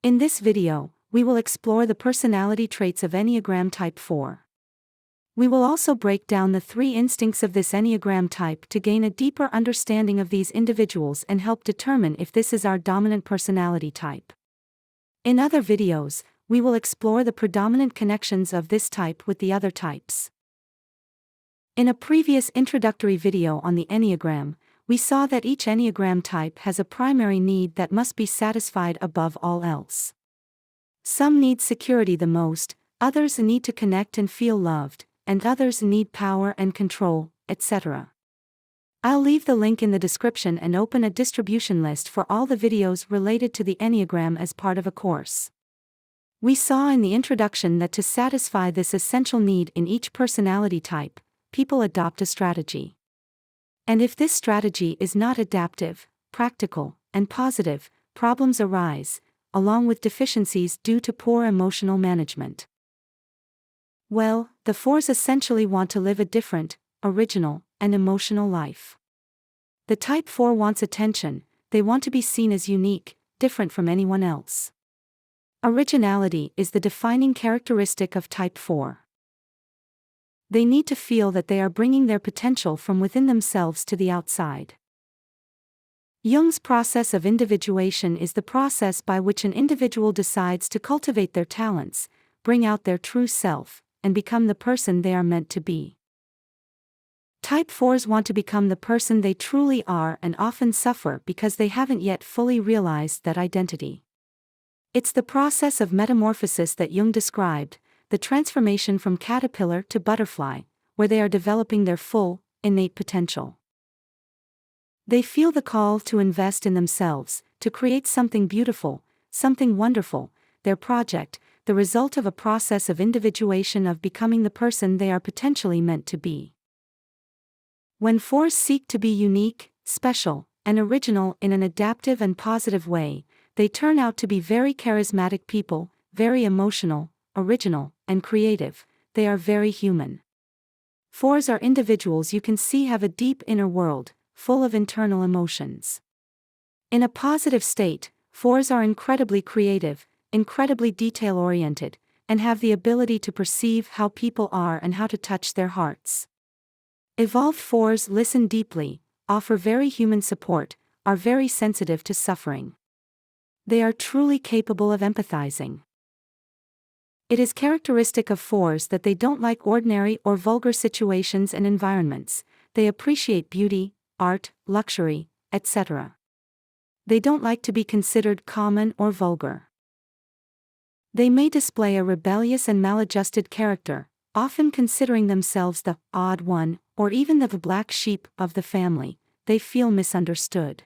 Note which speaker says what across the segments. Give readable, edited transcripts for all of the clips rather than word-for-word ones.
Speaker 1: In this video, we will explore the personality traits of Enneagram Type 4. We will also break down the 3 instincts of this Enneagram type to gain a deeper understanding of these individuals and help determine if this is our dominant personality type. In other videos, we will explore the predominant connections of this type with the other types. In a previous introductory video on the Enneagram, we saw that each Enneagram type has a primary need that must be satisfied above all else. Some need security the most, others need to connect and feel loved, and others need power and control, etc. I'll leave the link in the description and open a distribution list for all the videos related to the Enneagram as part of a course. We saw in the introduction that to satisfy this essential need in each personality type, people adopt a strategy. And if this strategy is not adaptive, practical, and positive, problems arise, along with deficiencies due to poor emotional management. Well, the 4s essentially want to live a different, original, and emotional life. The Type 4 wants attention, they want to be seen as unique, different from anyone else. Originality is the defining characteristic of Type 4. They need to feel that they are bringing their potential from within themselves to the outside. Jung's process of individuation is the process by which an individual decides to cultivate their talents, bring out their true self, and become the person they are meant to be. Type 4s want to become the person they truly are and often suffer because they haven't yet fully realized that identity. It's the process of metamorphosis that Jung described, the transformation from caterpillar to butterfly, where they are developing their full, innate potential. They feel the call to invest in themselves, to create something beautiful, something wonderful, their project, the result of a process of individuation of becoming the person they are potentially meant to be. When 4s seek to be unique, special, and original in an adaptive and positive way, they turn out to be very charismatic people, very emotional, original, and creative. They are very human. 4s are individuals you can see have a deep inner world, full of internal emotions. In a positive state, 4s are incredibly creative, incredibly detail-oriented, and have the ability to perceive how people are and how to touch their hearts. Evolved 4s listen deeply, offer very human support, are very sensitive to suffering. They are truly capable of empathizing. It is characteristic of 4s that they don't like ordinary or vulgar situations and environments. They appreciate beauty, art, luxury, etc. They don't like to be considered common or vulgar. They may display a rebellious and maladjusted character, often considering themselves the odd one, or even the black sheep of the family. They feel misunderstood.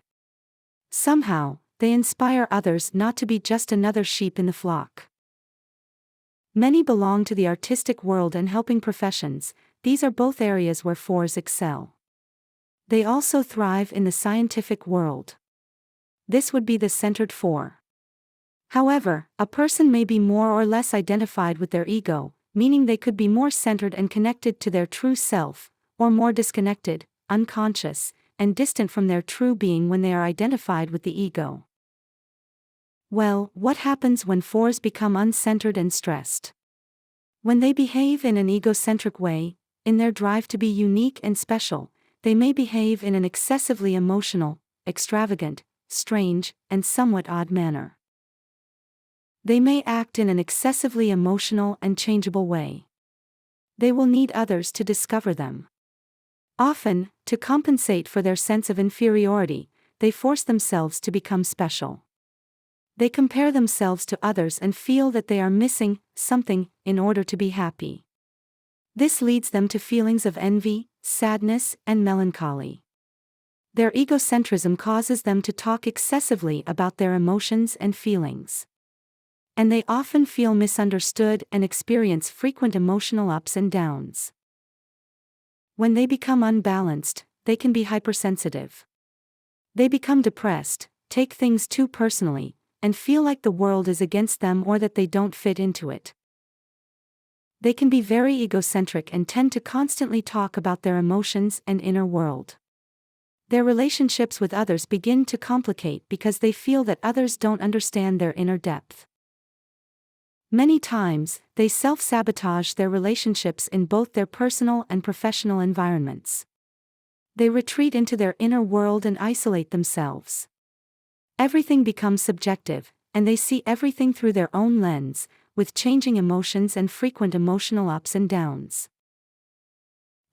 Speaker 1: Somehow, they inspire others not to be just another sheep in the flock. Many belong to the artistic world and helping professions. These are both areas where 4s excel. They also thrive in the scientific world. This would be the centered 4. However, a person may be more or less identified with their ego, meaning they could be more centered and connected to their true self, or more disconnected, unconscious, and distant from their true being when they are identified with the ego. Well, what happens when 4s become uncentered and stressed? When they behave in an egocentric way, in their drive to be unique and special, they may behave in an excessively emotional, extravagant, strange, and somewhat odd manner. They may act in an excessively emotional and changeable way. They will need others to discover them. Often, to compensate for their sense of inferiority, they force themselves to become special. They compare themselves to others and feel that they are missing something in order to be happy. This leads them to feelings of envy, sadness, and melancholy. Their egocentrism causes them to talk excessively about their emotions and feelings. And they often feel misunderstood and experience frequent emotional ups and downs. When they become unbalanced, they can be hypersensitive. They become depressed, take things too personally, and feel like the world is against them or that they don't fit into it. They can be very egocentric and tend to constantly talk about their emotions and inner world. Their relationships with others begin to complicate because they feel that others don't understand their inner depth. Many times, they self-sabotage their relationships in both their personal and professional environments. They retreat into their inner world and isolate themselves. Everything becomes subjective, and they see everything through their own lens, with changing emotions and frequent emotional ups and downs.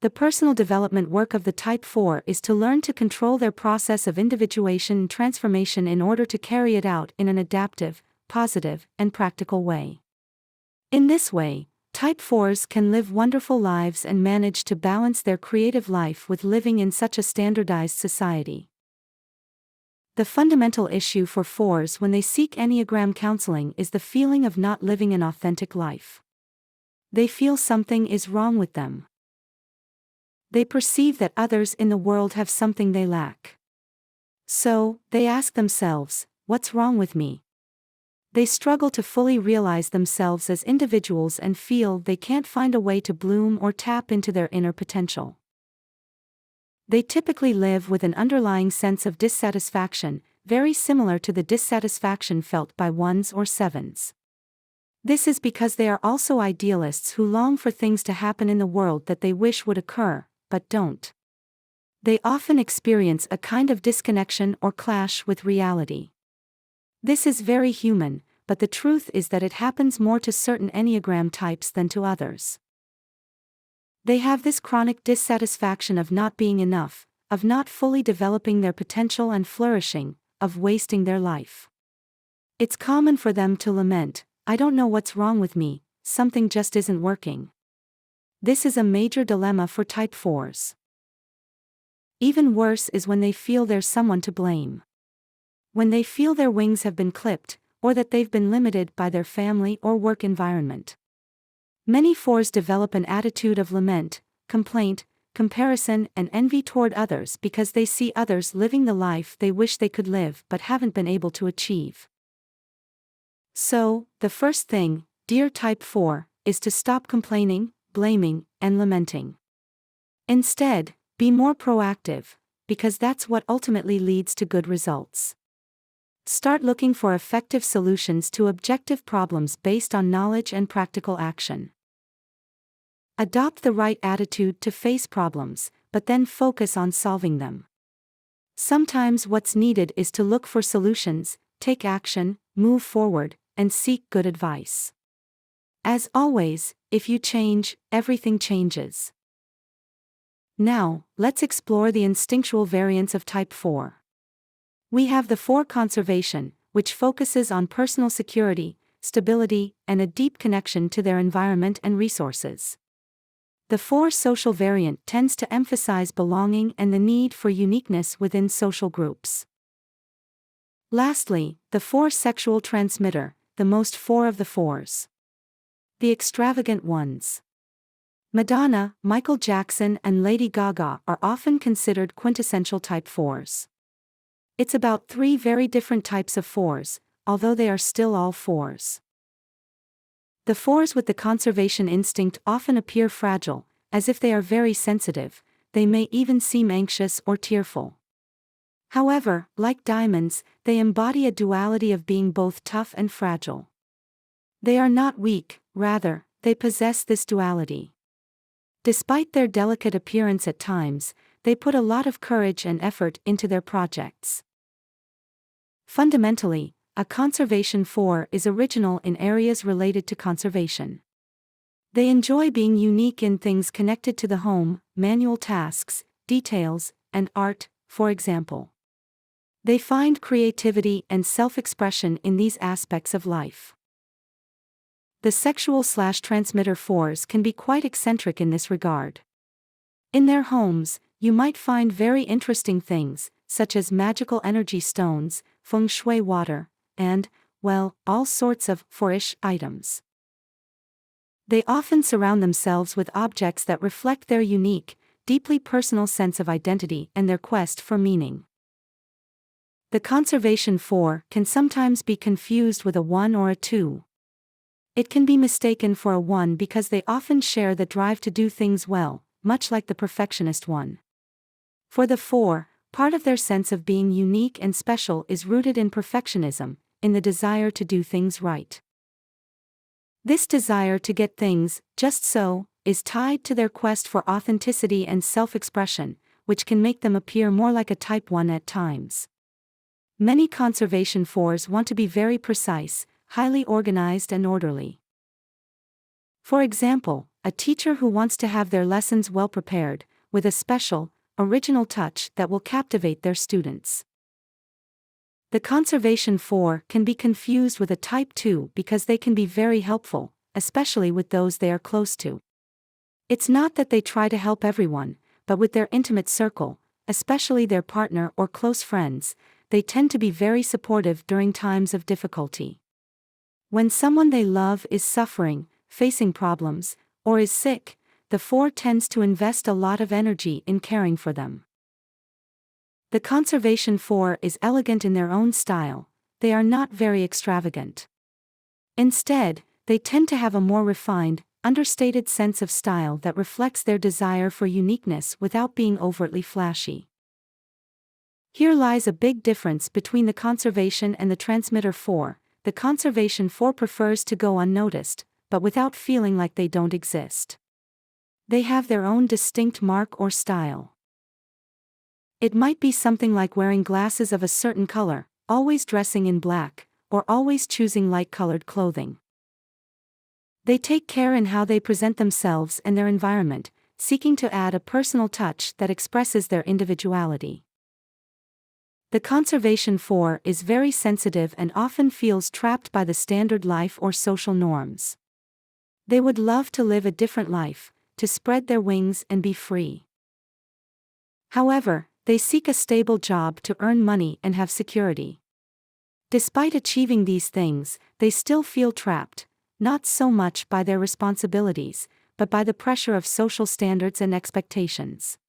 Speaker 1: The personal development work of the Type 4 is to learn to control their process of individuation and transformation in order to carry it out in an adaptive, positive, and practical way. In this way, Type 4s can live wonderful lives and manage to balance their creative life with living in such a standardized society. The fundamental issue for 4s when they seek Enneagram counseling is the feeling of not living an authentic life. They feel something is wrong with them. They perceive that others in the world have something they lack. So, they ask themselves, what's wrong with me? They struggle to fully realize themselves as individuals and feel they can't find a way to bloom or tap into their inner potential. They typically live with an underlying sense of dissatisfaction, very similar to the dissatisfaction felt by 1s or 7s. This is because they are also idealists who long for things to happen in the world that they wish would occur, but don't. They often experience a kind of disconnection or clash with reality. This is very human, but the truth is that it happens more to certain Enneagram types than to others. They have this chronic dissatisfaction of not being enough, of not fully developing their potential and flourishing, of wasting their life. It's common for them to lament, I don't know what's wrong with me, something just isn't working. This is a major dilemma for Type 4s. Even worse is when they feel there's someone to blame. When they feel their wings have been clipped, or that they've been limited by their family or work environment. Many 4s develop an attitude of lament, complaint, comparison, and envy toward others because they see others living the life they wish they could live but haven't been able to achieve. So, the first thing, dear Type 4, is to stop complaining, blaming, and lamenting. Instead, be more proactive, because that's what ultimately leads to good results. Start looking for effective solutions to objective problems based on knowledge and practical action. Adopt the right attitude to face problems, but then focus on solving them. Sometimes what's needed is to look for solutions, take action, move forward, and seek good advice. As always, if you change, everything changes. Now, let's explore the instinctual variants of Type 4. We have the 4 conservation, which focuses on personal security, stability, and a deep connection to their environment and resources. The 4 social variant tends to emphasize belonging and the need for uniqueness within social groups. Lastly, the 4 sexual transmitter, the most 4 of the 4s. The extravagant ones. Madonna, Michael Jackson, and Lady Gaga are often considered quintessential Type 4s. It's about 3 very different types of 4s, although they are still all 4s. The 4s with the conservation instinct often appear fragile, as if they are very sensitive, they may even seem anxious or tearful. However, like diamonds, they embody a duality of being both tough and fragile. They are not weak, rather, they possess this duality. Despite their delicate appearance at times, they put a lot of courage and effort into their projects. Fundamentally, a conservation 4 is original in areas related to conservation. They enjoy being unique in things connected to the home, manual tasks, details, and art, for example. They find creativity and self-expression in these aspects of life. The sexual/transmitter 4s can be quite eccentric in this regard. In their homes, you might find very interesting things, such as magical energy stones, feng shui water, and, well, all sorts of 4-ish items. They often surround themselves with objects that reflect their unique, deeply personal sense of identity and their quest for meaning. The conservation 4 can sometimes be confused with a 1 or a 2. It can be mistaken for a 1 because they often share the drive to do things well, much like the perfectionist 1. For the 4, part of their sense of being unique and special is rooted in perfectionism, in the desire to do things right. This desire to get things just so is tied to their quest for authenticity and self-expression, which can make them appear more like a type 1 at times. Many conservation 4s want to be very precise, highly organized and orderly. For example, a teacher who wants to have their lessons well prepared, with a special, original touch that will captivate their students. The conservation 4 can be confused with a type 2 because they can be very helpful, especially with those they are close to. It's not that they try to help everyone, but with their intimate circle, especially their partner or close friends, they tend to be very supportive during times of difficulty. When someone they love is suffering, facing problems, or is sick, the 4 tends to invest a lot of energy in caring for them. The conservation 4 is elegant in their own style, they are not very extravagant. Instead, they tend to have a more refined, understated sense of style that reflects their desire for uniqueness without being overtly flashy. Here lies a big difference between the conservation and the transmitter 4. The conservation 4 prefers to go unnoticed, but without feeling like they don't exist. They have their own distinct mark or style. It might be something like wearing glasses of a certain color, always dressing in black, or always choosing light-colored clothing. They take care in how they present themselves and their environment, seeking to add a personal touch that expresses their individuality. The conservation 4 is very sensitive and often feels trapped by the standard life or social norms. They would love to live a different life, to spread their wings and be free. However, they seek a stable job to earn money and have security. Despite achieving these things, they still feel trapped, not so much by their responsibilities, but by the pressure of social standards and expectations.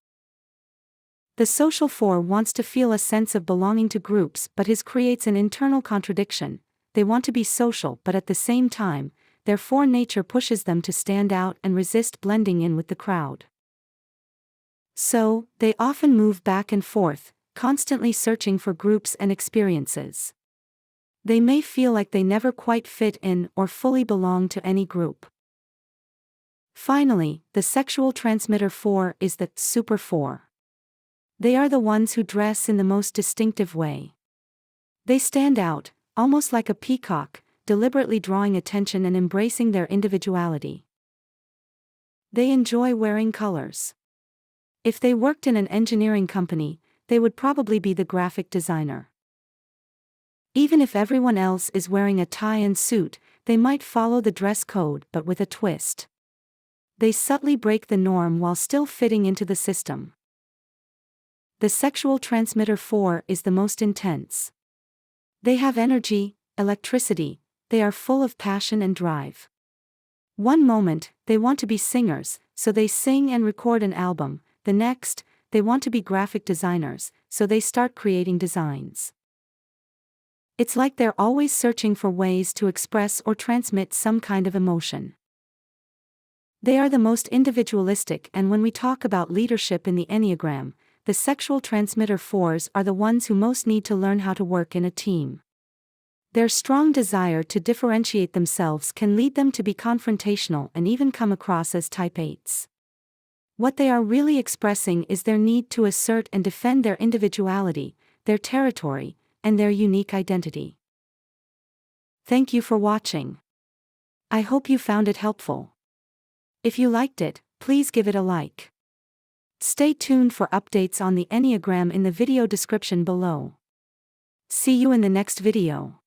Speaker 1: The social 4 wants to feel a sense of belonging to groups, but his creates an internal contradiction. They want to be social, but at the same time, their 4 nature pushes them to stand out and resist blending in with the crowd. So, they often move back and forth, constantly searching for groups and experiences. They may feel like they never quite fit in or fully belong to any group. Finally, the sexual transmitter 4 is the super 4. They are the ones who dress in the most distinctive way. They stand out, almost like a peacock, deliberately drawing attention and embracing their individuality. They enjoy wearing colors. If they worked in an engineering company, they would probably be the graphic designer. Even if everyone else is wearing a tie and suit, they might follow the dress code but with a twist. They subtly break the norm while still fitting into the system. The sexual transmitter 4 is the most intense. They have energy, electricity, they are full of passion and drive. One moment, they want to be singers, so they sing and record an album. The next, they want to be graphic designers, so they start creating designs. It's like they're always searching for ways to express or transmit some kind of emotion. They are the most individualistic, and when we talk about leadership in the Enneagram, the sexual transmitter 4s are the ones who most need to learn how to work in a team. Their strong desire to differentiate themselves can lead them to be confrontational and even come across as type 8s. What they are really expressing is their need to assert and defend their individuality, their territory, and their unique identity. Thank you for watching. I hope you found it helpful. If you liked it, please give it a like. Stay tuned for updates on the Enneagram in the video description below. See you in the next video.